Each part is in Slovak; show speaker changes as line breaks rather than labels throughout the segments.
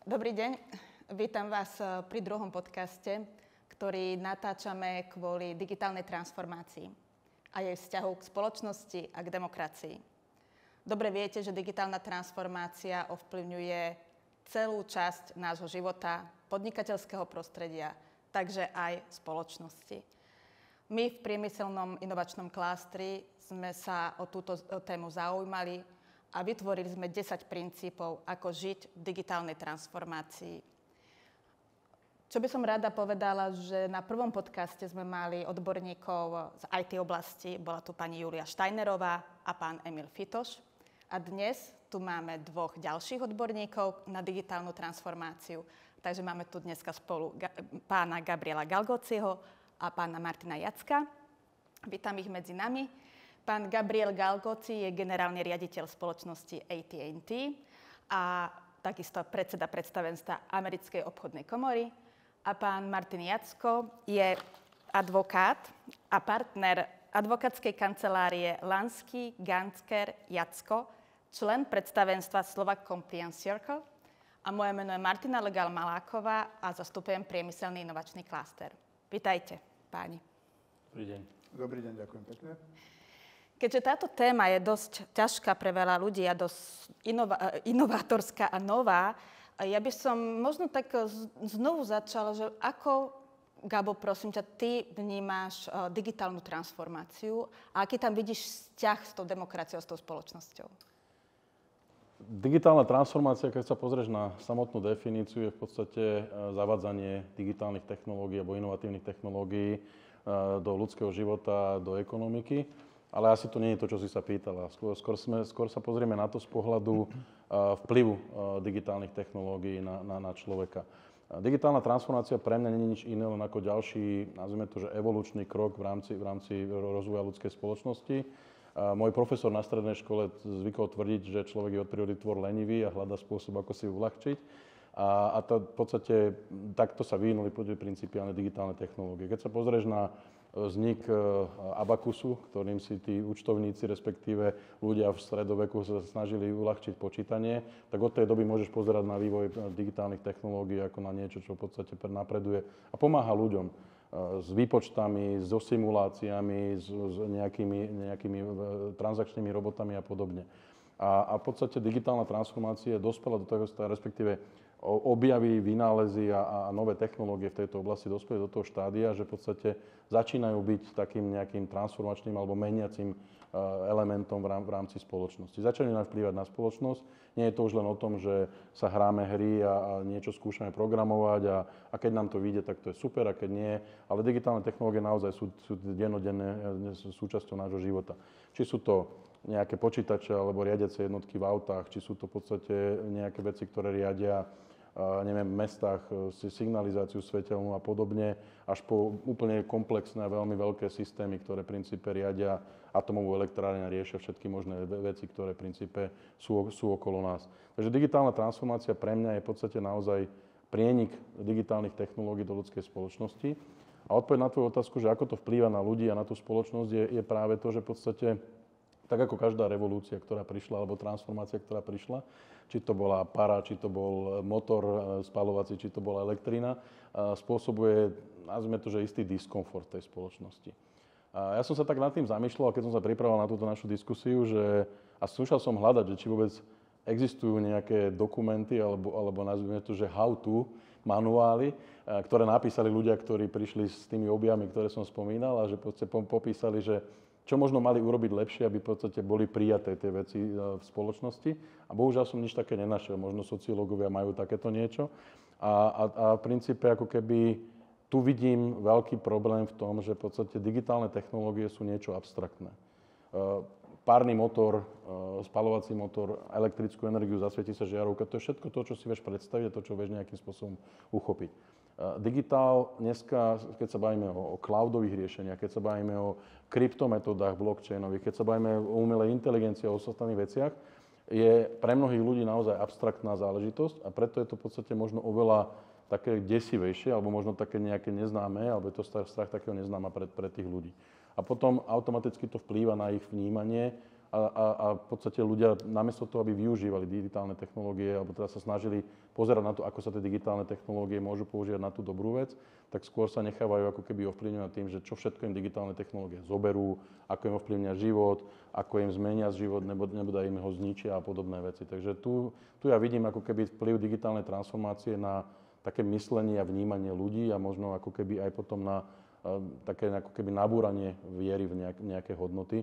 Dobrý deň, vítam vás pri druhom podcaste, ktorý natáčame kvôli digitálnej transformácii a jej vzťahu k spoločnosti a k demokracii. Dobre viete, že digitálna transformácia ovplyvňuje celú časť nášho života, podnikateľského prostredia, takže aj spoločnosti. My v priemyselnom inovačnom klástri sme sa o túto tému zaujímali a vytvorili sme 10 princípov, ako žiť v digitálnej transformácii. Čo by som rada povedala, že na prvom podcaste sme mali odborníkov z IT oblasti, bola tu pani Julia Štajnerová a pán Emil Fitoš. A dnes tu máme dvoch ďalších odborníkov na digitálnu transformáciu. Takže máme tu dneska spolu pána Gabriela Galgociho a pána Martina Jacka. Vítam ich medzi nami. Pán Gabriel Galgoci je generálny riaditeľ spoločnosti AT&T a takisto predseda predstavenstva Americkej obchodnej komory. A pán Martin Jacko je advokát a partner advokátskej kancelárie Lansky, Gansker, Jacko, člen predstavenstva Slovak Compliance Circle. A moje meno je Martina Legal-Maláková a zastupujem priemyselný inovačný kláster. Vítajte, páni.
Dobrý deň.
Dobrý deň, ďakujem pekne.
Keďže táto téma je dosť ťažká pre veľa ľudí a dosť inovátorská a nová, ja by som možno tak znovu začala, že ako, Gabo, prosím ťa, ty vnímáš digitálnu transformáciu a aký tam vidíš vzťah s tou demokraciou, s tou spoločnosťou?
Digitálna transformácia, keď sa pozrieš na samotnú definíciu, je v podstate zavádzanie digitálnych technológií alebo inovatívnych technológií do ľudského života, do ekonomiky. Ale asi to nie je to, čo si sa pýtala. Skôr sa pozrieme na to z pohľadu vplyvu digitálnych technológií na človeka. Digitálna transformácia pre mňa nie je nič iné, len ako ďalší, nazvime to, že evolučný krok v rámci rozvoja ľudskej spoločnosti. Môj profesor na strednej škole zvykol tvrdiť, že človek je od prírody tvor lenivý a hľadá spôsob, ako si uľahčiť. A to v podstate takto sa vyvinuli principiálne digitálne technológie. Keď sa pozrieš na vznik abakusu, ktorým si tí účtovníci, respektíve ľudia v stredoveku sa snažili uľahčiť počítanie, tak od tej doby môžeš pozerať na vývoj digitálnych technológií ako na niečo, čo v podstate napreduje a pomáha ľuďom s výpočtami, so simuláciami, s nejakými transakčnými robotami a podobne. A v podstate digitálna transformácia dospela do toho, respektíve objavy, vynálezy a nové technológie v tejto oblasti dospeli do toho štádia, že v podstate začínajú byť takým nejakým transformačným alebo meniacím elementom v rámci spoločnosti. Začínajú vplývať na spoločnosť. Nie je to už len o tom, že sa hráme hry a niečo skúšame programovať a keď nám to vyjde, tak to je super, a keď nie. Ale digitálne technológie naozaj sú dennodenné súčasťou nášho života. Či sú to nejaké počítače alebo riadiace jednotky v autách, či sú to v podstate nejaké veci, ktoré riadia v mestách signalizáciu svetelnú a podobne, až po úplne komplexné a veľmi veľké systémy, ktoré v princípe riadia atomovú elektrárne a riešia všetky možné veci, ktoré v princípe sú okolo nás. Takže digitálna transformácia pre mňa je v podstate naozaj prienik digitálnych technológií do ľudskej spoločnosti. A odpoveď na tvoju otázku, že ako to vplýva na ľudí a na tú spoločnosť, je práve to, že v podstate tak ako každá revolúcia, ktorá prišla, alebo transformácia, ktorá prišla, či to bola para, či to bol motor spaľovací, či to bola elektrina, spôsobuje, nazvime to, že istý diskomfort tej spoločnosti. A ja som sa tak nad tým zamýšľal, keď som sa pripravoval na túto našu diskusiu, a skúšal som hľadať, že či vôbec existujú nejaké dokumenty, alebo nazvime to, že how-to manuály, ktoré napísali ľudia, ktorí prišli s tými objavmi, ktoré som spomínal, a že popísali, že čo možno mali urobiť lepšie, aby v podstate boli prijaté tie veci v spoločnosti. A bohužiaľ som nič také nenašiel. Možno sociológovia majú takéto niečo. A v princípe ako keby tu vidím veľký problém v tom, že v podstate digitálne technológie sú niečo abstraktné. Párny motor, spaľovací motor, elektrickú energiu, zasvieti sa žiarovka, to je všetko to, čo si vieš predstaviť a to, čo vieš nejakým spôsobom uchopiť. Digitál dneska, keď sa bavíme o cloudových riešeniach, keď sa bavíme o kryptometodách blockchainových, keď sa bavíme o umelej inteligencii a o ostatných veciach, je pre mnohých ľudí naozaj abstraktná záležitosť a preto je to v podstate možno oveľa také desivejšie, alebo možno také nejaké neznáme, alebo je to strach takého neznáma pre tých ľudí. A potom automaticky to vplýva na ich vnímanie a v podstate ľudia namiesto toho, aby využívali digitálne technológie, alebo teda sa snažili pozerať na to, ako sa tie digitálne technológie môžu používať na tú dobrú vec, tak skôr sa nechávajú ako keby ovplyvňovať tým, že čo všetko im digitálne technológie zoberú, ako im ovplyvňa život, ako im zmenia život, nebo im ho zničia a podobné veci. Takže tu ja vidím ako keby vplyv digitálnej transformácie na také myslenie a vnímanie ľudí a možno ako keby aj potom na také ako keby nabúranie viery v nejaké hodnoty,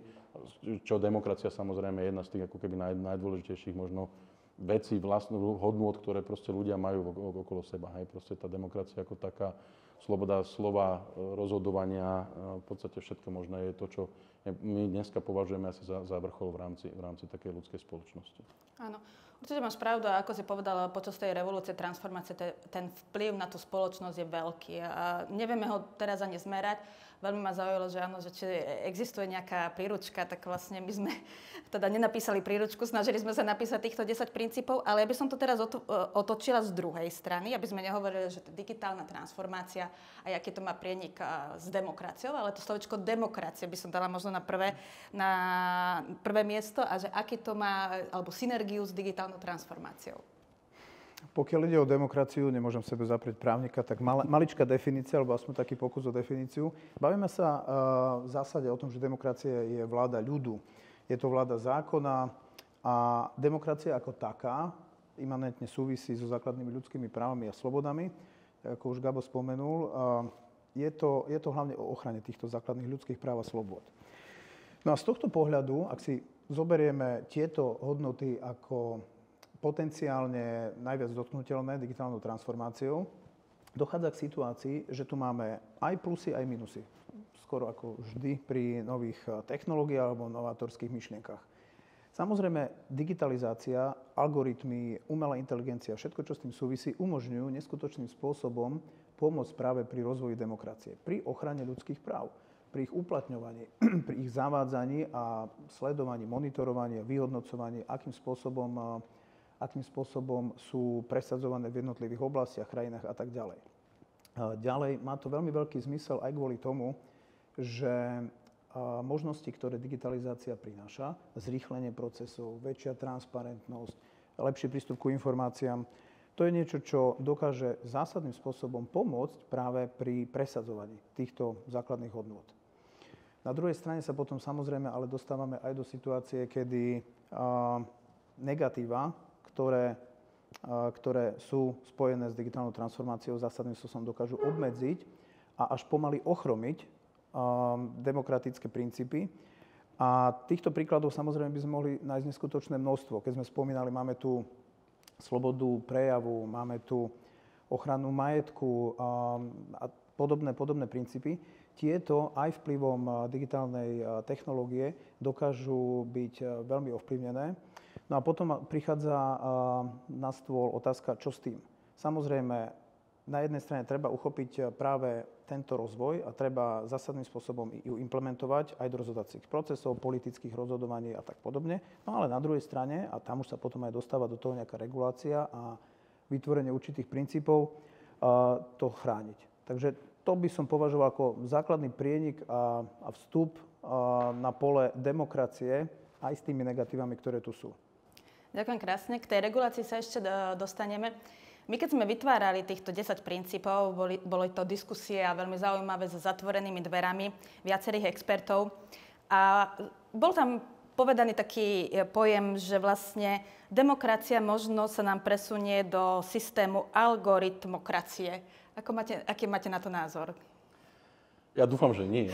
čo demokracia samozrejme je jedna z tých ako keby najdôležitejších možno vecí, vlastnú hodnôt, ktoré proste ľudia majú okolo seba. Hej. Proste tá demokracia ako taká sloboda slova, rozhodovania, v podstate všetko možné je to, čo my dneska považujeme asi za vrchol v rámci takej ľudskej spoločnosti.
Áno. Určite máš pravdu, a ako si povedala, počas tej revolúcie, transformácie, ten vplyv na tú spoločnosť je veľký a nevieme ho teraz ani zmerať. Veľmi ma zaujalo, že áno, že či existuje nejaká príručka, tak vlastne my sme teda nenapísali príručku, snažili sme sa napísať týchto 10 princípov, ale ja by som to teraz otočila z druhej strany, aby sme nehovorili, že to digitálna transformácia a aký to má prienik s demokraciou, ale to slovičko demokracie by som dala možno na prvé miesto a že aký to má, alebo synergiu s digitálnou transformáciou.
Pokiaľ ide o demokraciu, nemôžem sebe zaprieť právnika, tak maličká definícia, alebo aspoň taký pokus o definíciu. Bavíme sa v zásade o tom, že demokracia je vláda ľudu. Je to vláda zákona a demokracia ako taká imanentne súvisí so základnými ľudskými právami a slobodami. Ako už Gabo spomenul, je to hlavne o ochrane týchto základných ľudských práv a slobôd. No a z tohto pohľadu, ak si zoberieme tieto hodnoty ako potenciálne najviac dotknuteľné digitálnou transformáciou, dochádza k situácii, že tu máme aj plusy, aj minusy. Skoro ako vždy pri nových technológiách alebo novátorských myšlienkach. Samozrejme, digitalizácia, algoritmy, umelá inteligencia, všetko, čo s tým súvisí, umožňujú neskutočným spôsobom pomôcť práve pri rozvoji demokracie, pri ochrane ľudských práv, pri ich uplatňovaní, pri ich zavádzaní a sledovaní, monitorovaní, vyhodnocovaní, akým spôsobom sú presadzované v jednotlivých oblastiach, krajinách a tak ďalej. Ďalej má to veľmi veľký zmysel aj kvôli tomu, že možnosti, ktoré digitalizácia prináša, zrýchlenie procesov, väčšia transparentnosť, lepší prístup ku informáciám, to je niečo, čo dokáže zásadným spôsobom pomôcť práve pri presadzovaní týchto základných hodnôt. Na druhej strane sa potom samozrejme ale dostávame aj do situácie, kedy negatíva, ktoré sú spojené s digitálnou transformáciou, zásadným spôsobom dokážu obmedziť a až pomaly ochromiť demokratické princípy. A týchto príkladov samozrejme by sme mohli nájsť neskutočné množstvo. Keď sme spomínali, máme tu slobodu prejavu, máme tu ochranu majetku a podobné princípy. Tieto aj vplyvom digitálnej technológie dokážu byť veľmi ovplyvnené. No a potom prichádza na stôl otázka, čo s tým. Samozrejme, na jednej strane treba uchopiť práve tento rozvoj a treba zásadným spôsobom ju implementovať aj do rozhodovacích procesov, politických rozhodovaní a tak podobne. No ale na druhej strane, a tam už sa potom aj dostáva do toho nejaká regulácia a vytvorenie určitých princípov, to chrániť. Takže to by som považoval ako základný prienik a vstup na pole demokracie aj s tými negatívami, ktoré tu sú.
Ďakujem krásne. K tej regulácii sa ešte dostaneme. My keď sme vytvárali týchto 10 princípov, boli to diskusie a veľmi zaujímavé so zatvorenými dverami viacerých expertov. A bol tam povedaný taký pojem, že vlastne demokracia možno sa nám presunie do systému algoritmokracie. Aký máte na to názor?
Ja dúfam, že nie.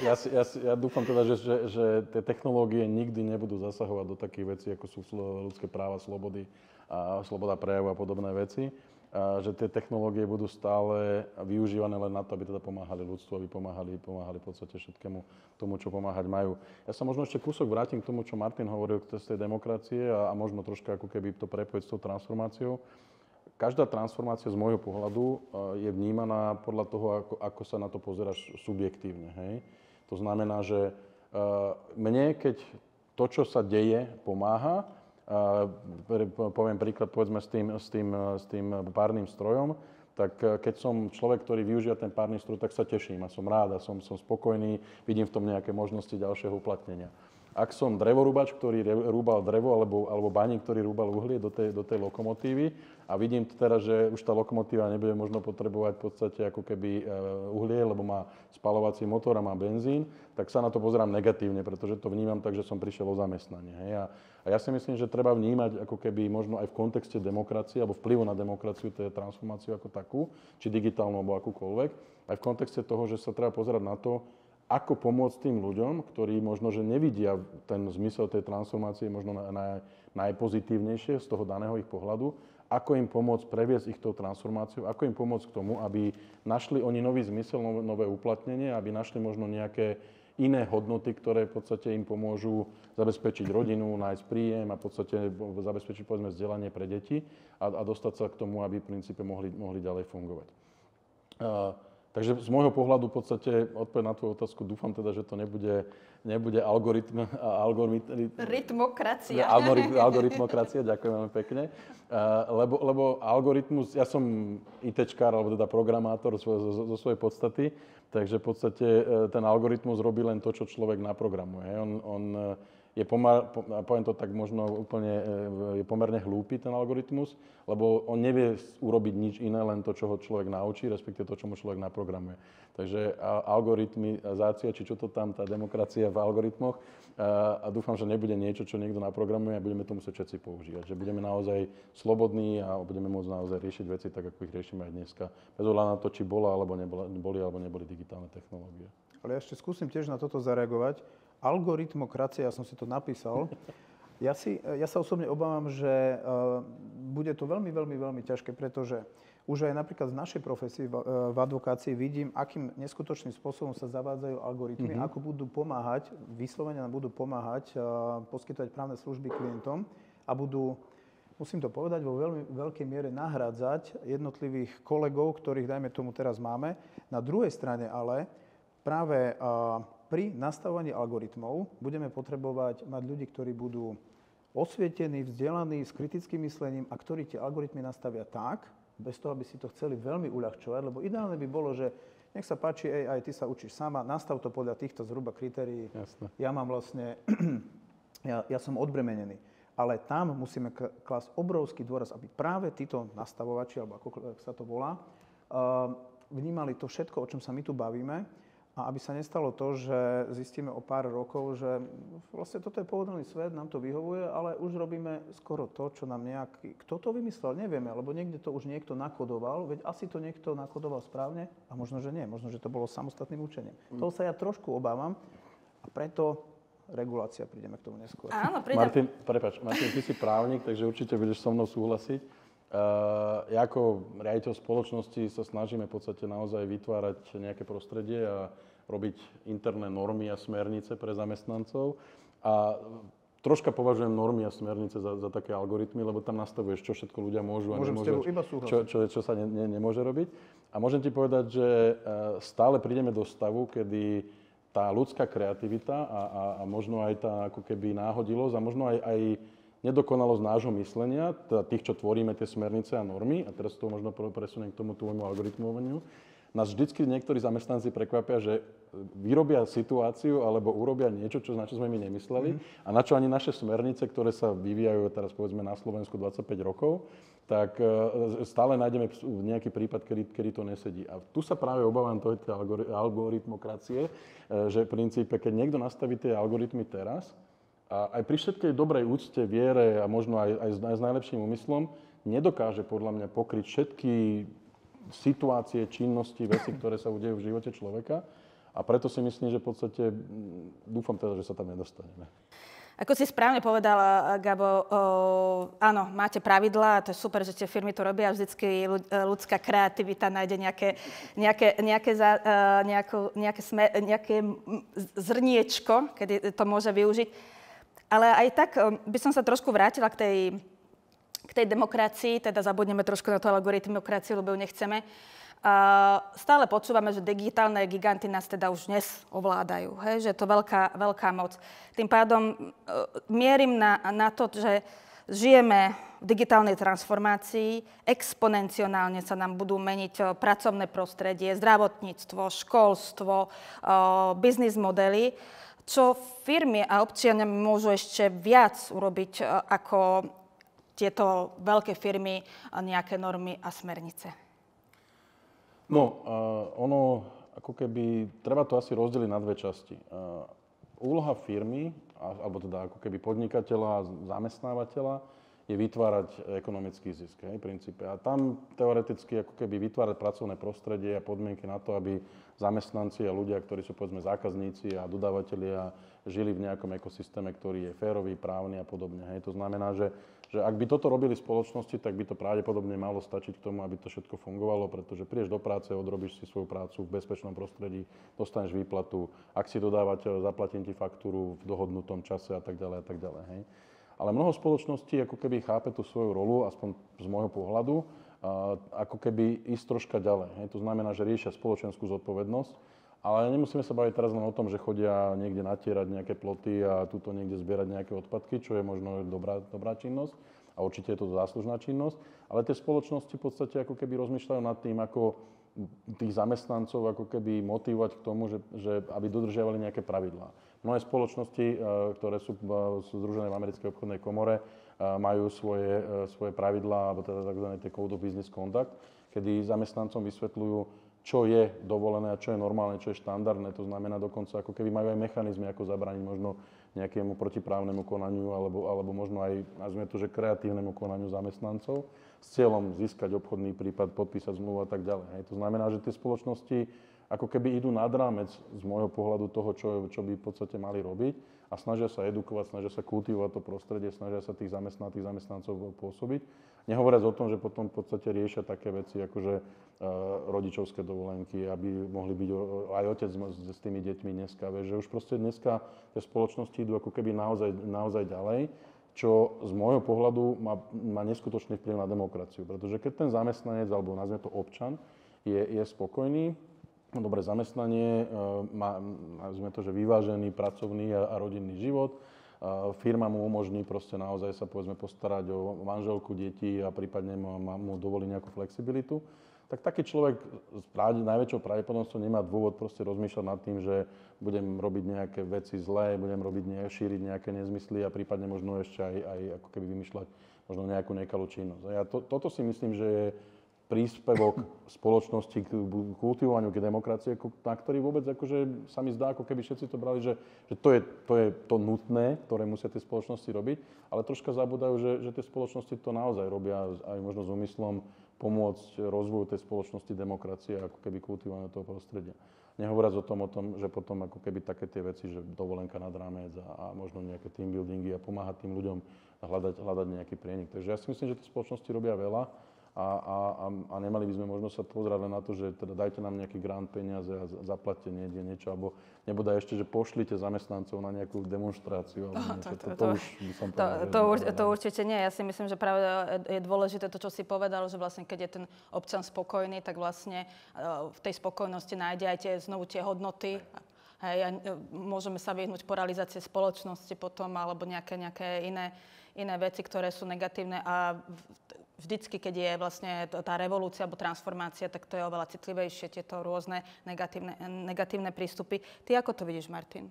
Ja dúfam teda, že tie technológie nikdy nebudú zasahovať do takých vecí, ako sú ľudské práva, slobody a sloboda prejavu a podobné veci. A že tie technológie budú stále využívané len na to, aby teda pomáhali ľudstvu, aby pomáhali v podstate všetkému tomu, čo pomáhať majú. Ja sa možno ešte kúsok vrátim k tomu, čo Martin hovoril z tej demokracie a možno troška ako keby to prepojiť s tou transformáciou. Každá transformácia z môjho pohľadu je vnímaná podľa toho, ako sa na to pozeráš subjektívne. Hej? To znamená, že mne, keď to, čo sa deje, pomáha, poviem príklad, povedzme s tým párnym strojom, tak keď som človek, ktorý využíva ten párny stroj, tak sa teším a som rád a som spokojný, vidím v tom nejaké možnosti ďalšieho uplatnenia. Ak som drevorúbač, ktorý rúbal drevo, alebo baník, ktorý rúbal uhlie do tej lokomotívy a vidím teraz, že už tá lokomotíva nebude možno potrebovať v podstate ako keby uhlie, lebo má spaľovací motor a má benzín, tak sa na to pozerám negatívne, pretože to vnímam tak, že som prišiel o zamestnanie. Hej. A ja si myslím, že treba vnímať ako keby možno aj v kontexte demokracie alebo vplyvu na demokraciu, to je transformáciu ako takú, či digitálnu alebo akúkoľvek, aj v kontexte toho, že sa treba pozerať na to, ako pomôcť tým ľuďom, ktorí možno, že nevidia ten zmysel tej transformácie možno najpozitívnejšie z toho daného ich pohľadu, ako im pomôcť previesť ich tou transformáciou, ako im pomôcť k tomu, aby našli oni nový zmysel, nové uplatnenie, aby našli možno nejaké iné hodnoty, ktoré v podstate im pomôžu zabezpečiť rodinu, nájsť príjem a v podstate zabezpečiť povedzme vzdelanie pre deti a dostať sa k tomu, aby v princípe mohli ďalej fungovať. Takže z môjho pohľadu v podstate odpoveď na tú otázku, dúfam teda, že to nebude algoritmokracia, ďakujem veľmi pekne. Lebo algoritmus, ja som ITčkár, alebo teda programátor zo svojej podstaty, takže v podstate ten algoritmus robí len to, čo človek naprogramuje. On je poviem to tak možno úplne, je pomerne hlúpy ten algoritmus, lebo on nevie urobiť nič iné, len to, čo ho človek naučí, respektíve to, čo mu človek naprogramuje. Takže algoritmizácia, či čo to tam, tá demokracia v algoritmoch, a dúfam, že nebude niečo, čo niekto naprogramuje a budeme to musieť všetci používať. Že budeme naozaj slobodní a budeme môcť naozaj riešiť veci tak, ako ich riešime aj dneska. Bez ohľadu na to, či boli alebo neboli digitálne technológie.
Ale ja ešte skúsim tiež na toto zareagovať. Algoritmokracia, ja som si to napísal. Ja sa osobne obávam, že bude to veľmi, veľmi, veľmi ťažké, pretože už aj napríklad v našej profesii v advokácii vidím, akým neskutočným spôsobom sa zavádzajú algoritmy, ako budú pomáhať, vyslovene nám budú pomáhať poskytovať právne služby klientom a budú, musím to povedať, vo veľmi veľkej miere nahrádzať jednotlivých kolegov, ktorých, dajme tomu, teraz máme. Na druhej strane ale práve pri nastavovaní algoritmov budeme potrebovať mať ľudí, ktorí budú osvietení, vzdelaní, s kritickým myslením a ktorí tie algoritmy nastavia tak, bez toho, aby si to chceli veľmi uľahčovať, lebo ideálne by bolo, že nech sa páči AI, ty sa učíš sama, nastav to podľa týchto zhruba kritérií.
Jasne.
Ja mám vlastne, ja som odbremenený. Ale tam musíme klásť obrovský dôraz, aby práve títo nastavovači, alebo akokoľvek sa to volá, vnímali to všetko, o čom sa my tu bavíme, a aby sa nestalo to, že zistíme o pár rokov, že vlastne toto je pohodlný svet, nám to vyhovuje, ale už robíme skoro to, čo nám nejaký... Kto to vymyslel, nevieme, alebo niekde to už niekto nakodoval, veď asi to niekto nakodoval správne a možno, že nie, možno, že to bolo samostatným učením. Toho sa ja trošku obávam a preto regulácia, prídeme k tomu neskôr.
Áno, prídem.
Martin, ty si právnik, takže určite budeš so mnou súhlasiť. Ja ako riaditeľ spoločnosti sa snažíme v podstate naozaj vytvárať nejaké prostredie a robiť interné normy a smernice pre zamestnancov. A troška považujem normy a smernice za také algoritmy, lebo tam nastavuješ, čo všetko ľudia môžu a nemôžu, čo sa nemôže robiť. A môžem ti povedať, že stále prídeme do stavu, kedy tá ľudská kreativita a možno aj tá ako keby náhodilosť a možno aj nedokonalosť nášho myslenia, teda tých, čo tvoríme tie smernice a normy, a teraz to možno presuniem k tomu tvojmu algoritmovaniu, nás vždycky niektorí zamestnanci prekvapia, že vyrobia situáciu alebo urobia niečo, na čo sme my nemysleli a na čo ani naše smernice, ktoré sa vyvíjajú teraz povedzme na Slovensku 25 rokov, tak stále nájdeme nejaký prípad, kedy to nesedí. A tu sa práve obávam tej algoritmokracie, že v princípe, keď niekto nastaví tie algoritmy teraz, a aj pri všetkej dobrej úcte, viere a možno aj s najlepším úmyslom, nedokáže podľa mňa pokryť všetky situácie, činnosti, veci, ktoré sa udejú v živote človeka. A preto si myslím, že v podstate dúfam teda, že sa tam nedostaneme.
Ako si správne povedal, Gabo, áno, máte pravidlá, to je super, že tie firmy to robia, vždycky ľudská kreativita nájde nejaké zrniečko, kedy to môže využiť. Ale aj tak by som sa trošku vrátila k tej demokracii, teda zabudneme trošku na tú algoritmokraciu, lebo ju nechceme. Stále počúvame, že digitálne giganty nás teda už dnes ovládajú, hej? Že je to veľká moc. Tým pádom mierim na to, že Žijeme v digitálnej transformácii, exponenciálne sa nám budú meniť pracovné prostredie, zdravotníctvo, školstvo, biznis modely. Čo firmy a občania môžu ešte viac urobiť ako tieto veľké firmy a nejaké normy a smernice?
No, ono ako keby, treba to asi rozdeliť na dve časti. Úloha firmy, alebo teda ako keby podnikateľa a zamestnávateľa je vytvárať ekonomický zisk, v princípe. A tam teoreticky ako keby vytvárať pracovné prostredie a podmienky na to, aby zamestnanci a ľudia, ktorí sú povedzme zákazníci a dodávateľia, žili v nejakom ekosystéme, ktorý je férový, právny a podobne. To znamená, že ak by toto robili spoločnosti, tak by to pravdepodobne malo stačiť k tomu, aby to všetko fungovalo, pretože prídeš do práce, odrobíš si svoju prácu v bezpečnom prostredí, dostaneš výplatu, ak si dodávateľ, zaplatím ti faktúru v dohodnutom čase a tak ďalej a tak ďalej. Ale mnoho spoločností ako keby chápe tú svoju rolu, aspoň z môjho pohľadu, ako keby ísť troška ďalej. To znamená, že riešia spoločenskú zodpovednosť, ale nemusíme sa baviť teraz len o tom, že chodia niekde natierať nejaké ploty a tuto niekde zbierať nejaké odpadky, čo je možno dobrá činnosť a určite je to záslužná činnosť, ale tie spoločnosti v podstate ako keby rozmýšľajú nad tým, ako tých zamestnancov ako keby motivovať k tomu, že aby dodržiavali nejaké pravidlá. Mnohé spoločnosti, ktoré sú združené v Americkej obchodnej komore, majú svoje pravidlá, alebo teda tzv. Code of Business Conduct, kedy zamestnancom vysvetľujú, čo je dovolené a čo je normálne, čo je štandardné. To znamená dokonca, ako keby majú aj mechanizmy, ako zabrániť možno nejakému protiprávnemu konaniu alebo možno aj, nazvime to, že kreatívnemu konaniu zamestnancov s cieľom získať obchodný prípad, podpísať zmluvu a tak ďalej. To znamená, že tie spoločnosti ako keby idú nad rámec z môjho pohľadu toho, čo by v podstate mali robiť a snažia sa edukovať, snažia sa kultivovať to prostredie, snažia sa tých zamestnancov pôsobiť. Nehovoriac o tom, že potom v podstate riešia také veci, ako že rodičovské dovolenky, aby mohli byť aj otec s tými deťmi dneska. Že už proste dneska tie spoločnosti idú ako keby naozaj ďalej, čo z môjho pohľadu má neskutočný vplyv na demokraciu. Pretože keď ten zamestnanec, alebo nazvime to občan, je spokojný, dobré zamestnanie, má, nazvime to, že vyvážený pracovný a rodinný život, firma mu umožní proste naozaj sa povedzme postarať o manželku, deti a prípadne mu dovolí nejakú flexibilitu, tak taký človek s najväčšou pravdepodobnosťou nemá dôvod proste rozmýšľať nad tým, že budem robiť nejaké veci zlé, budem šíriť nejaké nezmysly a prípadne možno ešte aj ako keby vymýšľať možno nejakú nekalú činnosť. A ja toto si myslím, že je príspevok spoločnosti k kultivovaniu k demokracie, na ktorý vôbec akože sa mi zdá, ako keby všetci to brali, že to je to nutné, ktoré musia tie spoločnosti robiť, ale troška zabúdajú, že tie spoločnosti to naozaj robia aj možno s úmyslom pomôcť rozvoju tej spoločnosti demokracie, ako keby kultivovaniu toho prostredia. Nehovoriac o tom, že potom ako keby také tie veci, že dovolenka nad rámec a možno nejaké team buildingy a pomáhať tým ľuďom hľadať nejaký prienik. Takže ja si myslím, že tie spoločnosti robia veľa. A nemali by sme možno sa pozerať len na to, že teda dajte nám nejaký grant peniaze a zaplatte niečo, alebo nebodaj ešte, že pošlite zamestnancov na nejakú demonštráciu.
To určite nie. Ja si myslím, že práve je dôležité to, čo si povedal, že vlastne keď je ten občan spokojný, tak vlastne v tej spokojnosti nájde aj znovu tie hodnoty. Môžeme sa vyhnúť poralizácie spoločnosti potom, alebo nejaké iné veci, ktoré sú negatívne a vždycky, keď je vlastne tá revolúcia alebo transformácia, tak to je oveľa citlivejšie, tieto rôzne negatívne prístupy. Ty ako to vidíš, Martin?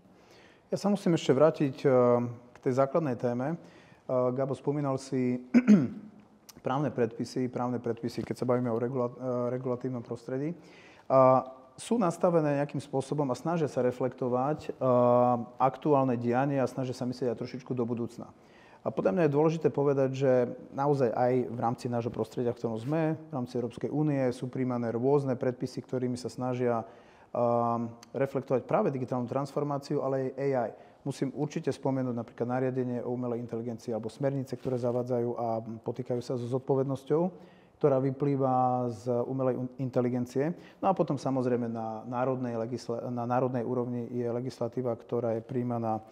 Ja sa musím ešte vrátiť k tej základnej téme. Gabo, spomínal si právne predpisy, keď sa bavíme o regulatívnom prostredí. Sú nastavené nejakým spôsobom a snažia sa reflektovať aktuálne dianie a snažia sa myslieť aj trošičku do budúcna. A podľa mňa je dôležité povedať, že naozaj aj v rámci nášho prostredia, v ktorom sme, v rámci Európskej únie, sú príjmané rôzne predpisy, ktorými sa snažia reflektovať práve digitálnu transformáciu, ale aj AI. Musím určite spomenúť napríklad nariadenie o umelej inteligencii alebo smernice, ktoré zavádzajú a potýkajú sa so zodpovednosťou, ktorá vyplýva z umelej inteligencie. No a potom samozrejme na národnej úrovni je legislatíva, ktorá je príjmaná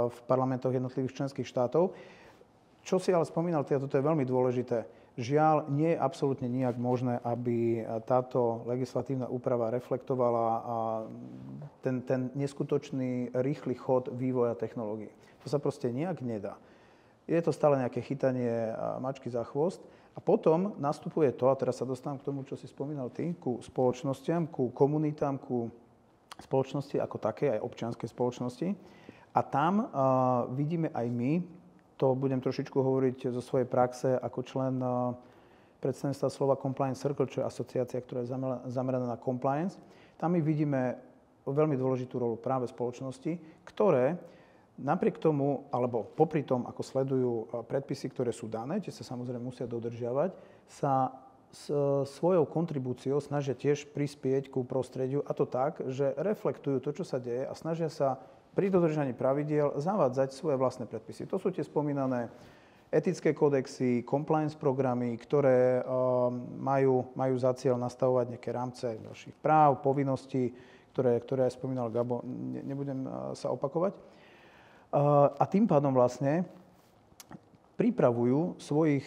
v parlamentoch jednotlivých členských štátov. Čo si ale spomínal, toto je veľmi dôležité. Žiaľ, nie je absolútne nijak možné, aby táto legislatívna úprava reflektovala ten neskutočný rýchly chod vývoja technológií. To sa proste nijak nedá. Je to stále nejaké chytanie mačky za chvost. A potom nastupuje to, a teraz sa dostávam k tomu, čo si spomínal ty, ku spoločnostiam, ku komunitám, ku spoločnosti ako také, aj občianskej spoločnosti. A tam vidíme aj my, to budem trošičku hovoriť zo svojej praxe ako člen predstavenstva Slova Compliance Circle, čo je asociácia, ktorá je zameraná na compliance. Tam my vidíme veľmi dôležitú rolu práve spoločnosti, ktoré napriek tomu, alebo popri tom, ako sledujú predpisy, ktoré sú dané, tie sa samozrejme musia dodržiavať, sa s svojou kontribúciou snažia tiež prispieť ku prostrediu, a to tak, že reflektujú to, čo sa deje a snažia sa pri dodržaní pravidiel zavádzať svoje vlastné predpisy. To sú tie spomínané etické kodexy, compliance programy, ktoré majú za cieľ nastavovať nejaké rámce ďalších práv, povinností, ktoré aj spomínal Gabo, nebudem sa opakovať. A tým pádom vlastne pripravujú svojich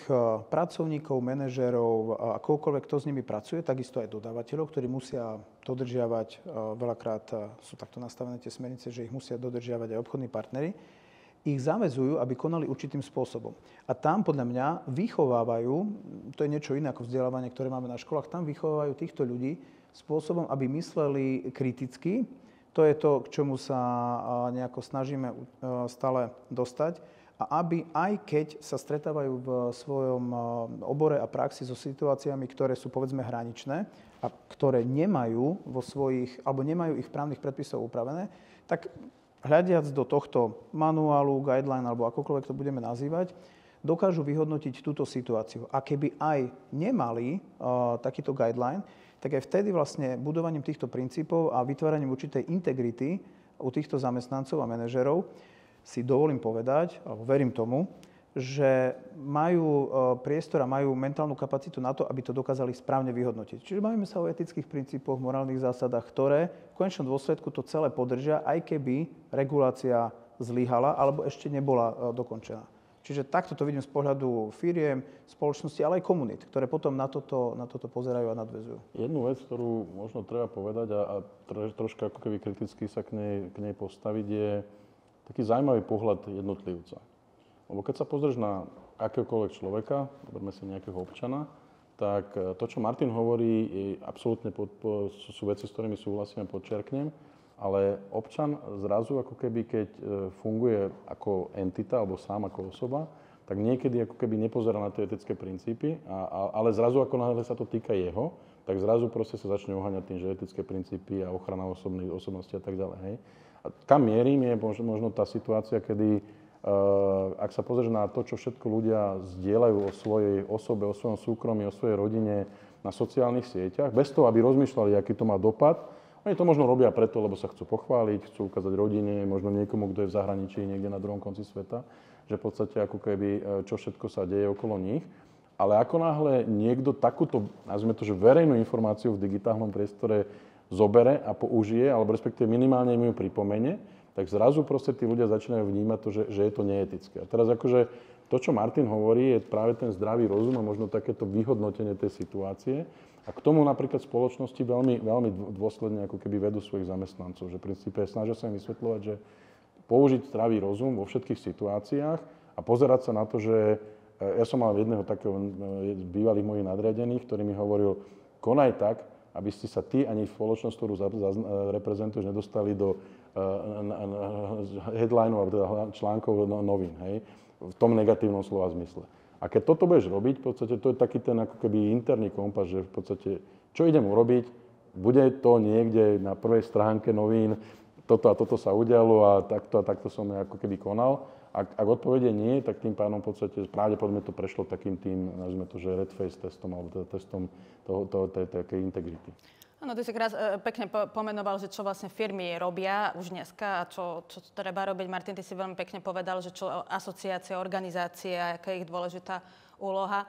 pracovníkov, manažérov, akokoľvek, kto s nimi pracuje, takisto aj dodávateľov, ktorí musia dodržiavať, veľakrát sú takto nastavené tie smernice, že ich musia dodržiavať aj obchodní partneri, ich zaväzujú, aby konali určitým spôsobom. A tam podľa mňa vychovávajú, to je niečo iné ako vzdelávanie, ktoré máme na školách, tam vychovávajú týchto ľudí spôsobom, aby mysleli kriticky. To je to, k čomu sa nejako snažíme stále dostať. A aby aj keď sa stretávajú v svojom obore a praxi so situáciami, ktoré sú povedzme hraničné a ktoré nemajú vo svojich, alebo nemajú ich právnych predpisov upravené, tak hľadiac do tohto manuálu, guideline alebo akokoľvek to budeme nazývať, dokážu vyhodnotiť túto situáciu. A keby aj nemali takýto guideline, tak aj vtedy vlastne budovaním týchto princípov a vytváraním určitej integrity u týchto zamestnancov a manažerov si dovolím povedať, alebo verím tomu, že majú priestor a majú mentálnu kapacitu na to, aby to dokázali správne vyhodnotiť. Čiže bavíme sa o etických princípoch, morálnych zásadách, ktoré v konečnom dôsledku to celé podržia, aj keby regulácia zlyhala alebo ešte nebola dokončená. Čiže takto to vidím z pohľadu firiem, spoločnosti, ale aj komunít, ktoré potom na toto pozerajú a nadväzujú.
Jednu vec, ktorú možno treba povedať a troška ako keby kriticky sa k nej postaviť, je taký zaujímavý pohľad jednotlivca. Lebo keď sa pozrieš na akéhokoľvek človeka, berme si nejakého občana, tak to, čo Martin hovorí, je absolútne sú veci, s ktorými súhlasím a podčiarknem, ale občan zrazu ako keby, keď funguje ako entita alebo sám ako osoba, tak niekedy ako keby nepozerá na tie etické princípy, ale zrazu ako náhle sa to týka jeho, tak zrazu proste sa začne oháňať tým, že etické princípy a ochrana osobnosti a tak ďalej. Hej. A kam mierim je možno tá situácia, kedy ak sa pozrieš na to, čo všetko ľudia zdieľajú o svojej osobe, o svojom súkromí, o svojej rodine na sociálnych sieťach, bez toho, aby rozmýšľali, aký to má dopad. Oni to možno robia preto, lebo sa chcú pochváliť, chcú ukázať rodine, možno niekomu, kto je v zahraničí, niekde na druhom konci sveta, že v podstate ako keby čo všetko sa deje okolo nich. Ale ako náhle niekto takúto, nazvime to, že verejnú informáciu v digitálnom priestore zobere a použije, alebo respektíve minimálne im ju pripomene, tak zrazu proste tí ľudia začínajú vnímať to, že je to neetické. A teraz akože to, čo Martin hovorí, je práve ten zdravý rozum a možno takéto vyhodnotenie tej situácie. A k tomu napríklad spoločnosti veľmi, veľmi dôsledne ako keby vedú svojich zamestnancov. Že v princípe snažia sa im vysvetľovať, že použiť zdravý rozum vo všetkých situáciách a pozerať sa na to, že ja som mal jedného takého bývalých mojich nadriadených, ktorý mi hovoril, konaj tak, aby ste sa ty ani spoločnosť, ktorú reprezentuješ, nedostali do headlinov, alebo teda článkov novín, hej, v tom negatívnom slova zmysle. A keď toto budeš robiť, v podstate to je taký ten ako keby interný kompas, že v podstate, čo idem urobiť, bude to niekde na prvej stránke novín, toto a toto sa udialo a takto som ako keby konal. Ak odpovede nie, tak tým pádom v podstate pravdepodobne to prešlo takým tým, nazvime to, že red face testom, alebo teda testom tej integrity.
Áno, ty si pekne pomenoval, že čo vlastne firmy robia už dneska a čo treba robiť. Martin, ty si veľmi pekne povedal, že čo asociácia, organizácia, aká je ich dôležitá úloha.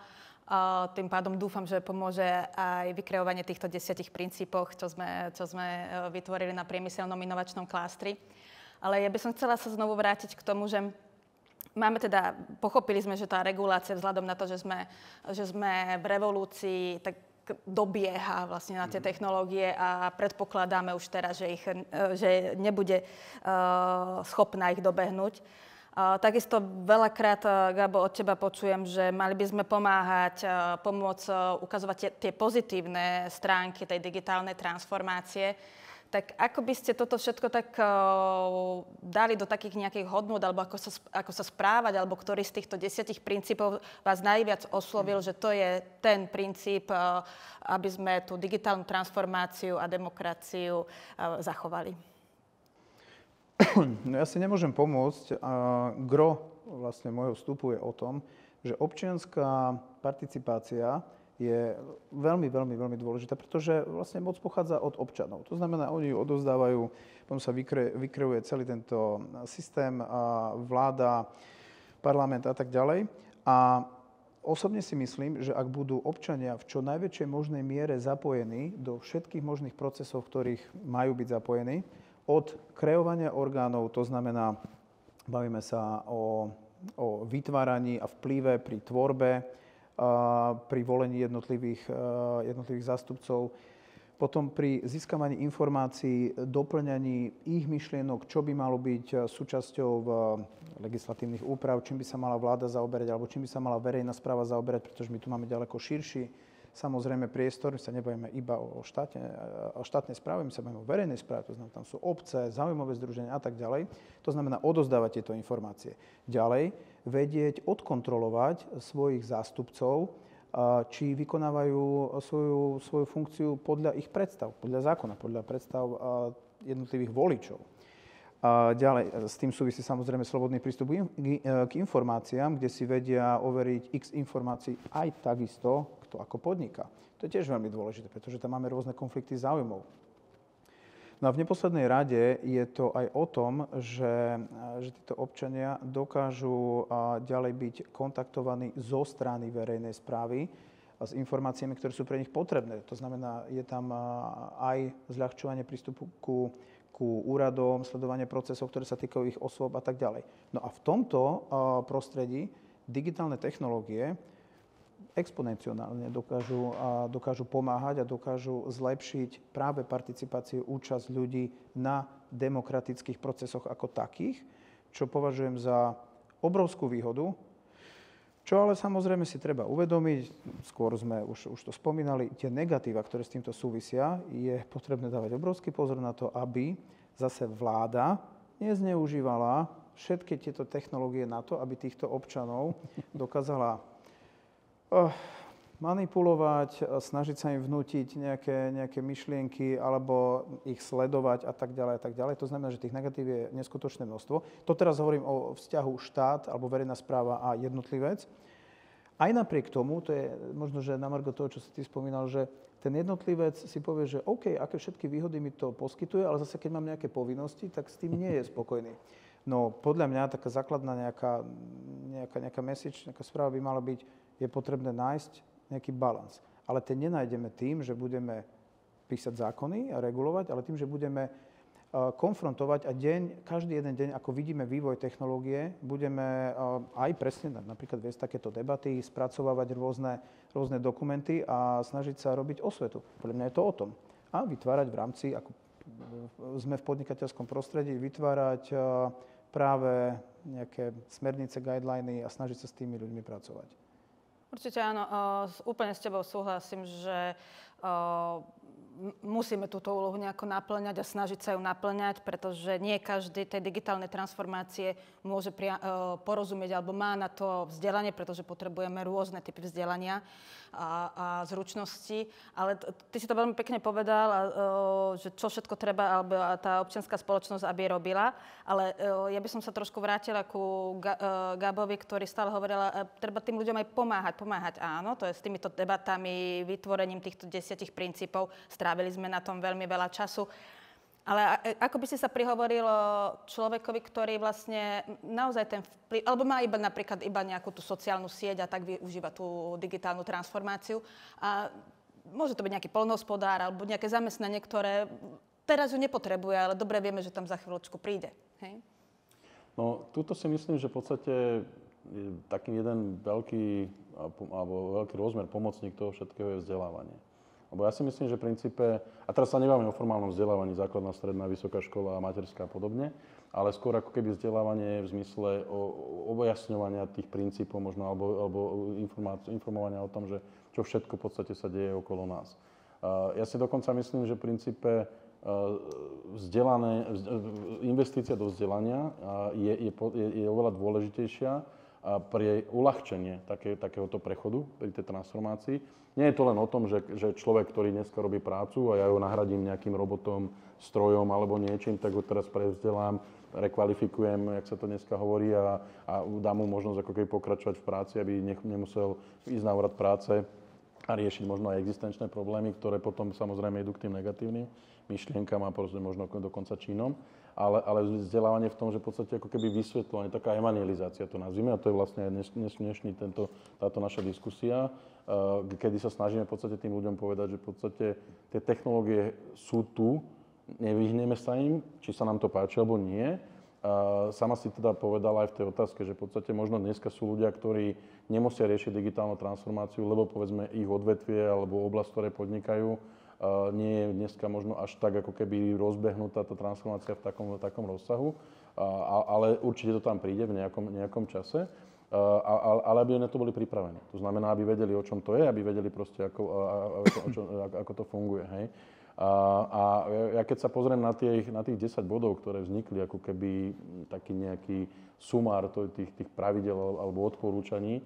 Tým pádom dúfam, že pomôže aj vykreovanie týchto 10 princípoch, čo sme vytvorili na priemyselnom inovačnom klástri. Ale ja by som chcela sa znovu vrátiť k tomu, že pochopili sme, že tá regulácia vzhľadom na to, že sme v revolúcii, tak dobieha vlastne na tie technológie a predpokladáme už teraz, že nebude schopná ich dobehnúť. Takisto veľakrát, Gabo, od teba počujem, že mali by sme pomôcť ukazovať tie pozitívne stránky tej digitálnej transformácie. Tak ako by ste toto všetko tak dali do takých nejakých hodnôt, alebo ako sa správať, alebo ktorý z týchto 10 princípov vás najviac oslovil, že to je ten princíp, aby sme tú digitálnu transformáciu a demokraciu zachovali?
No ja si nemôžem pomôcť. Gro vlastne môjho vstupu je o tom, že občianská participácia je veľmi, veľmi, veľmi dôležitá, pretože vlastne moc pochádza od občanov. To znamená, oni ju odovzdávajú, potom sa vykreuje celý tento systém, vláda, parlament a tak ďalej. A osobne si myslím, že ak budú občania v čo najväčšej možnej miere zapojení do všetkých možných procesov, v ktorých majú byť zapojení, od kreovania orgánov, to znamená, bavíme sa o vytváraní a vplyve pri tvorbe, pri volení jednotlivých zástupcov, potom pri získavaní informácií, doplňaní ich myšlienok, čo by malo byť súčasťou legislatívnych úprav, čím by sa mala vláda zaoberať, alebo čím by sa mala verejná správa zaoberať, pretože my tu máme ďaleko širší, samozrejme, priestor. My sa nebavíme iba o štátnej správe, my sa bavíme o verejnej správe, to znamená, tam sú obce, záujmové združenia a tak ďalej. To znamená odozdávať tieto informácie. Ďalej, vedieť odkontrolovať svojich zástupcov, či vykonávajú svoju funkciu podľa ich predstav, podľa zákona, podľa predstav jednotlivých voličov. Ďalej, s tým súvisí samozrejme slobodný prístup k informáciám, kde si vedia overiť x informácií aj takisto, kto ako podniká. To je tiež veľmi dôležité, pretože tam máme rôzne konflikty záujmov. No a v neposlednej rade je to aj o tom, že títo občania dokážu ďalej byť kontaktovaní zo strany verejnej správy s informáciami, ktoré sú pre nich potrebné. To znamená, je tam aj zľahčovanie prístupu ku úradom, sledovanie procesov, ktoré sa týkajú ich osôb a tak ďalej. No a v tomto prostredí digitálne technológie exponenciálne dokážu pomáhať a dokážu zlepšiť práve participáciu, účasť ľudí na demokratických procesoch ako takých, čo považujem za obrovskú výhodu, čo ale samozrejme si treba uvedomiť, skôr sme už to spomínali, tie negatíva, ktoré s týmto súvisia, je potrebné dávať obrovský pozor na to, aby zase vláda nezneužívala všetky tieto technológie na to, aby týchto občanov dokázala manipulovať, snažiť sa im vnútiť nejaké myšlienky alebo ich sledovať a tak ďalej a tak ďalej. To znamená, že tých negatív je neskutočné množstvo. To teraz hovorím o vzťahu štát alebo verejná správa a jednotlivec. Aj napriek tomu, to je možno, že na margo toho, čo si ty spomínal, že ten jednotlivec si povie, že OK, aké všetky výhody mi to poskytuje, ale zase keď mám nejaké povinnosti, tak s tým nie je spokojný. No podľa mňa taká základná nejaká message, nejaká správa by mala byť, je potrebné nájsť nejaký balans. Ale ten nenájdeme tým, že budeme písať zákony a regulovať, ale tým, že budeme konfrontovať a každý jeden deň, ako vidíme vývoj technológie, budeme aj presne napríklad viesť takéto debaty, spracovávať rôzne dokumenty a snažiť sa robiť osvetu. Podľa mňa je to o tom. A vytvárať v rámci, ako sme v podnikateľskom prostredí, vytvárať práve nejaké smernice, guideliny a snažiť sa s tými ľuďmi pracovať.
Určite áno, úplne s tebou súhlasím, že musíme túto úlohu nejako naplňať a snažiť sa ju naplňať, pretože nie každý tej digitálnej transformácie môže porozumieť alebo má na to vzdelanie, pretože potrebujeme rôzne typy vzdelania a zručnosti. Ale ty si to veľmi pekne povedal, že čo všetko treba, alebo tá občianská spoločnosť, aby robila. Ale ja by som sa trošku vrátila ku Gabovi, ktorý stále hovorila, treba tým ľuďom aj pomáhať. Áno, to je s týmito debatami, vytvorením týchto 10 princípov. Strávili sme na tom veľmi veľa času. Ale ako by si sa prihovoril človekovi, ktorý vlastne naozaj ten vplyv, alebo má napríklad nejakú tú sociálnu sieť a tak využíva tú digitálnu transformáciu. A môže to byť nejaký poľnohospodár alebo nejaké zamestnanie, ktoré teraz ju nepotrebuje, ale dobre vieme, že tam za chvíľočku príde. Hej?
No, tuto si myslím, že v podstate je taký jeden veľký rozmer pomocník toho všetkého je vzdelávanie. Lebo ja si myslím, že v princípe, a teraz sa nebavíme o formálnom vzdelávaní, základná, stredná, vysoká škola, materská a podobne, ale skôr ako keby vzdelávanie v zmysle objasňovania tých princípov možno, alebo informovania o tom, že čo všetko v podstate sa deje okolo nás. Ja si dokonca myslím, že v princípe investícia do vzdelania je oveľa dôležitejšia pre uľahčenie takéhoto prechodu pri tej transformácii. Nie je to len o tom, že človek, ktorý dneska robí prácu a ja ho nahradím nejakým robotom, strojom alebo niečím, tak ho teraz prevzdelám, rekvalifikujem, jak sa to dneska hovorí, a dám mu možnosť ako keby pokračovať v práci, aby nemusel ísť na úrad práce a riešiť možno aj existenčné problémy, ktoré potom samozrejme idú k tým negatívnym myšlienkam a možno dokonca činom. Ale vzdelávanie v tom, že v podstate ako keby vysvetľovanie, taká evangelizácia to nazvime, a to je vlastne aj dnešný táto naša diskusia, kedy sa snažíme v podstate tým ľuďom povedať, že v podstate tie technológie sú tu, nevyhneme sa im, či sa nám to páči alebo nie. Sama si teda povedala aj v tej otázke, že v podstate možno dneska sú ľudia, ktorí nemusia riešiť digitálnu transformáciu, lebo povedzme ich odvetvie alebo oblasť, ktoré podnikajú, nie je dneska možno až tak ako keby rozbehnutá tá transformácia v takom rozsahu, ale určite to tam príde v nejakom čase, ale aby na to boli pripravení. To znamená, aby vedeli, o čom to je, aby vedeli proste, ako to funguje. Hej. A ja keď sa pozriem na tých 10 bodov, ktoré vznikli ako keby taký nejaký sumár tých pravidel alebo odporúčaní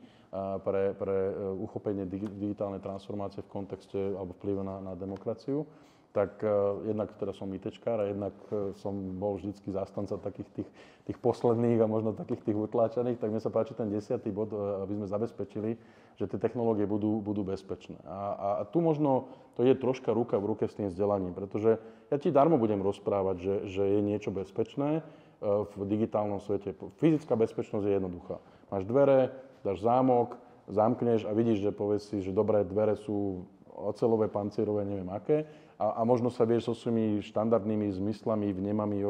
pre uchopenie digitálnej transformácie v kontexte alebo vplyve na demokraciu, tak jednak teda som ITčkár a jednak som bol vždycky zástanca takých tých posledných a možno takých tých utláčaných, tak mne sa páči ten 10. bod, aby sme zabezpečili, že tie technológie budú bezpečné. A tu možno to je troška ruka v ruke s tým vzdelaním, pretože ja ti darmo budem rozprávať, že je niečo bezpečné v digitálnom svete. Fyzická bezpečnosť je jednoduchá. Máš dvere, dáš zámok, zamkneš a vidíš, že povieš si, že dobré dvere sú oceľové, pancierové, neviem aké, a možno sa vieš so svojimi štandardnými zmyslami, vnemami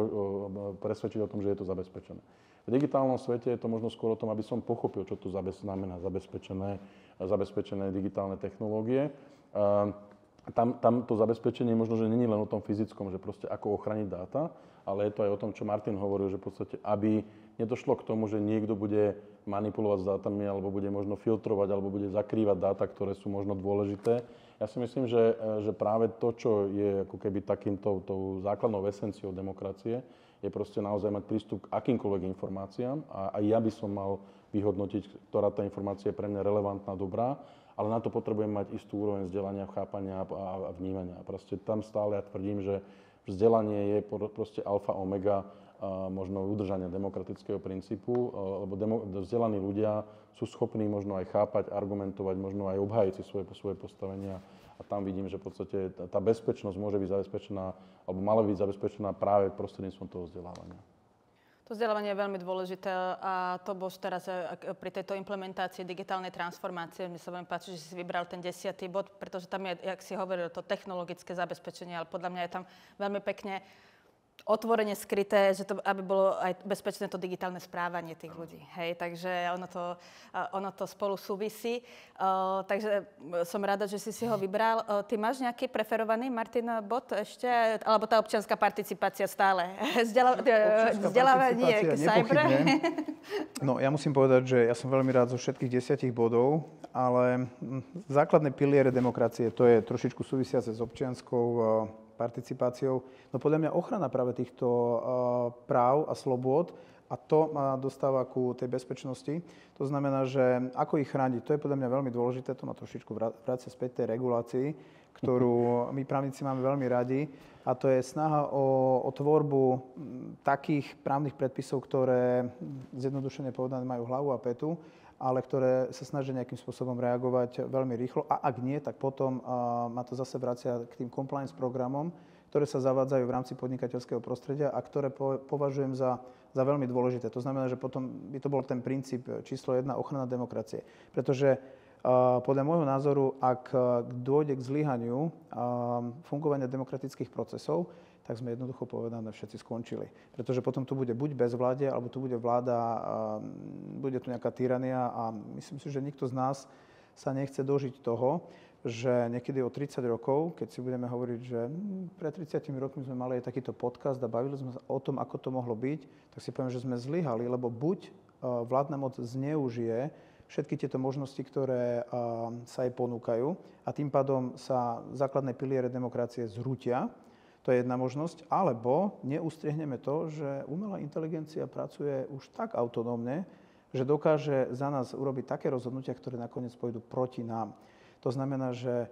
presvedčiť o tom, že je to zabezpečené. V digitálnom svete je to možno skôr o tom, aby som pochopil, čo to znamená zabezpečené digitálne technológie. Tam to zabezpečenie možno, že nie je len o tom fyzickom, že proste ako ochraniť dáta, ale je to aj o tom, čo Martin hovoril, že v podstate, aby nedošlo k tomu, že niekto bude manipulovať s dátami, alebo bude možno filtrovať, alebo bude zakrývať dáta, ktoré sú možno dôležité. Ja si myslím, že práve to, čo je ako keby tou základnou esenciou demokracie, je proste naozaj mať prístup k akýmkoľvek informáciám a ja by som mal vyhodnotiť, ktorá tá informácia je pre mňa relevantná, dobrá, ale na to potrebujem mať istú úroveň vzdelania, chápania a vnímania. Proste tam stále ja tvrdím, že vzdelanie je proste alfa omega možno udržania demokratického princípu, lebo vzdelaní ľudia sú schopní možno aj chápať, argumentovať, možno aj obhájiť si svoje postavenia. A tam vidím, že v podstate tá bezpečnosť môže byť zabezpečená, alebo mala byť zabezpečená práve prostredníctvom toho vzdelávania.
To vzdelávanie je veľmi dôležité a to bol teraz pri tejto implementácii digitálnej transformácie. Mne sa veľmi páči, že si vybral ten 10. bod, pretože tam je, jak si hovoril, to technologické zabezpečenie, ale podľa mňa je tam veľmi pekne otvorene skryté, že to, aby bolo aj bezpečné to digitálne správanie tých ľudí. Hej, takže ono to spolu súvisí. Takže som rada, že si ho vybral. Ty máš nejaký preferovaný, Martin, bod ešte? Alebo tá občianská participácia stále? Vzdelávanie cyber?
No, ja musím povedať, že ja som veľmi rád zo všetkých 10 bodov, ale základné piliere demokracie, to je trošičku súvisiace s občianskou participáciou. No podľa mňa ochrana práve týchto práv a slobôd a to ma dostáva ku tej bezpečnosti. To znamená, že ako ich chrániť, to je podľa mňa veľmi dôležité, to ma trošičku vrácia späť tej regulácii, ktorú my právnici máme veľmi radi, a to je snaha o tvorbu takých právnych predpisov, ktoré zjednodušene povedané majú hlavu a petu, ale ktoré sa snažia nejakým spôsobom reagovať veľmi rýchlo. A ak nie, tak potom ma to zase vracia k tým compliance programom, ktoré sa zavádzajú v rámci podnikateľského prostredia a ktoré považujem za veľmi dôležité. To znamená, že potom by to bol ten princíp číslo 1, ochrana demokracie. Pretože podľa môjho názoru, ak dôjde k zlyhaniu fungovania demokratických procesov, tak sme jednoducho povedané všetci skončili. Pretože potom tu bude buď bezvládie, alebo tu bude vláda, bude tu nejaká tyrania a myslím si, že nikto z nás sa nechce dožiť toho, že niekedy o 30 rokov, keď si budeme hovoriť, že pred 30 rokmi sme mali aj takýto podcast a bavili sme sa o tom, ako to mohlo byť, tak si poviem, že sme zlyhali, lebo buď vládna moc zneužije všetky tieto možnosti, ktoré sa jej ponúkajú a tým pádom sa základné piliere demokracie zrútia, to je jedna možnosť, alebo neustriehneme to, že umelá inteligencia pracuje už tak autonómne, že dokáže za nás urobiť také rozhodnutia, ktoré nakoniec pôjdu proti nám. To znamená, že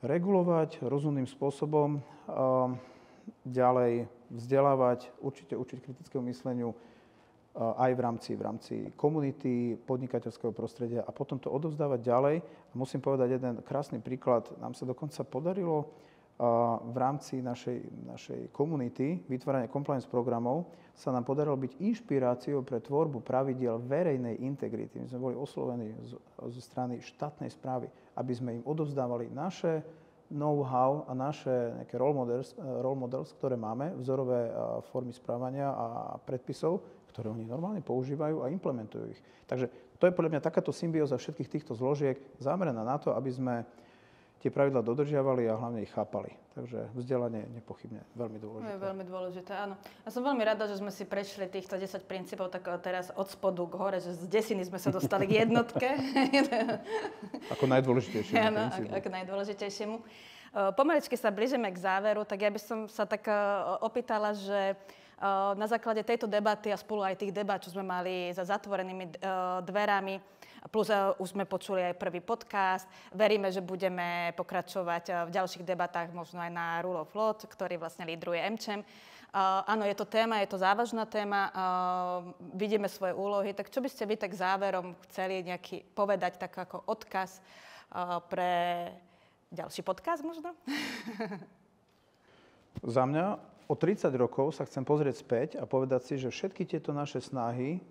regulovať rozumným spôsobom, ďalej vzdelávať, určite učiť kritickému mysleniu aj v rámci komunity, podnikateľského prostredia a potom to odovzdávať ďalej. A musím povedať jeden krásny príklad. Nám sa dokonca podarilo v rámci našej komunity, vytvárania compliance programov, sa nám podarilo byť inšpiráciou pre tvorbu pravidiel verejnej integrity. My sme boli oslovení zo strany štátnej správy, aby sme im odovzdávali naše know-how a naše nejaké role models, ktoré máme, vzorové formy správania a predpisov, ktoré oni normálne používajú a implementujú ich. Takže to je podľa mňa takáto symbióza všetkých týchto zložiek zameraná na to, aby sme tie pravidlá dodržiavali a hlavne ich chápali. Takže vzdelanie je nepochybne veľmi dôležité.
Je veľmi dôležité, áno. Ja som veľmi rada, že sme si prešli týchto 10 princípov, tak teraz od spodu k hore, že z desiny sme sa dostali k jednotke.
Ako najdôležitejšiemu
áno,
princípu.
ako najdôležitejšiemu. Pomaličky sa blížime k záveru, tak ja by som sa tak opýtala, že na základe tejto debaty a spolu aj tých debat, čo sme mali za zatvorenými dverami, plus už sme počuli aj prvý podcast. Veríme, že budeme pokračovať v ďalších debatách, možno aj na Rule of Law, ktorý vlastne lídruje MČEM. Áno, je to téma, je to závažná téma, vidíme svoje úlohy. Tak čo by ste vy tak záverom chceli nejaký povedať, tak ako odkaz pre ďalší podcast možno?
Za mňa o 30 rokov sa chcem pozrieť späť a povedať si, že všetky tieto naše snahy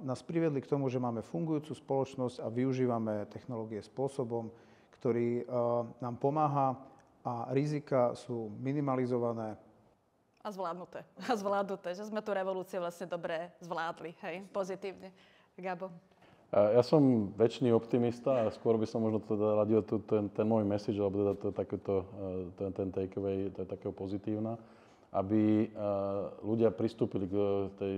nás priviedli k tomu, že máme fungujúcu spoločnosť a využívame technológie spôsobom, ktorý nám pomáha a rizika sú minimalizované.
A zvládnuté, že sme tú revolúciu vlastne dobre zvládli, hej, pozitívne. Gabo?
Ja som väčší optimista a skôr by som možno teda radil ten môj message, alebo teda ten takeaway, to je takého pozitívna, aby ľudia pristúpili k tej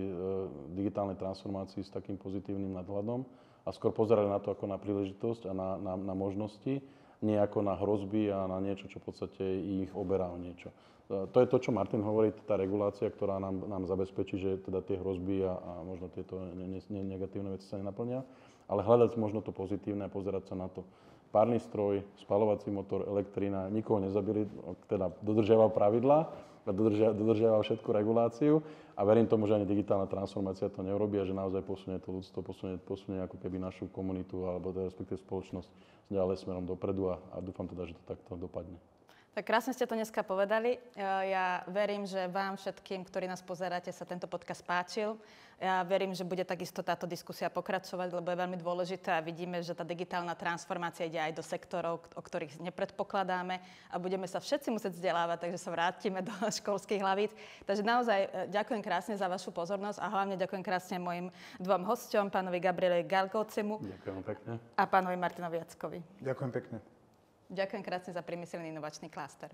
digitálnej transformácii s takým pozitívnym nadhľadom a skôr pozerali na to ako na príležitosť a na možnosti, nie ako na hrozby a na niečo, čo v podstate ich oberá o niečo. To je to, čo Martin hovorí, tá regulácia, ktorá nám zabezpečí, že teda tie hrozby a možno tieto negatívne veci sa nenaplnia, ale hľadať možno to pozitívne a pozerať sa na to. Párny stroj, spaľovací motor, elektrina, nikoho nezabili, teda dodržiaval pravidlá, dodržiava všetku reguláciu a verím tomu, že ani digitálna transformácia to neurobí a že naozaj posunie to ľudstvo, posunie ako keby našu komunitu alebo respektíve spoločnosť ďalej smerom dopredu a dúfam teda, že to takto dopadne.
Tak krásne ste to dneska povedali. Ja verím, že vám všetkým, ktorí nás pozeráte, sa tento podcast páčil. Ja verím, že bude takisto táto diskusia pokračovať, lebo je veľmi dôležité a vidíme, že tá digitálna transformácia ide aj do sektorov, o ktorých nepredpokladáme a budeme sa všetci musieť vzdelávať, takže sa vrátime do školských hlavíc. Takže naozaj ďakujem krásne za vašu pozornosť a hlavne ďakujem krásne mojim dvom hosťom, pánovi Gabrielovi Galgócimu a pánovi Martinovi Jackovi.
Ďakujem pekne.
Ďakujem krásne za priemyselný inovačný kláster.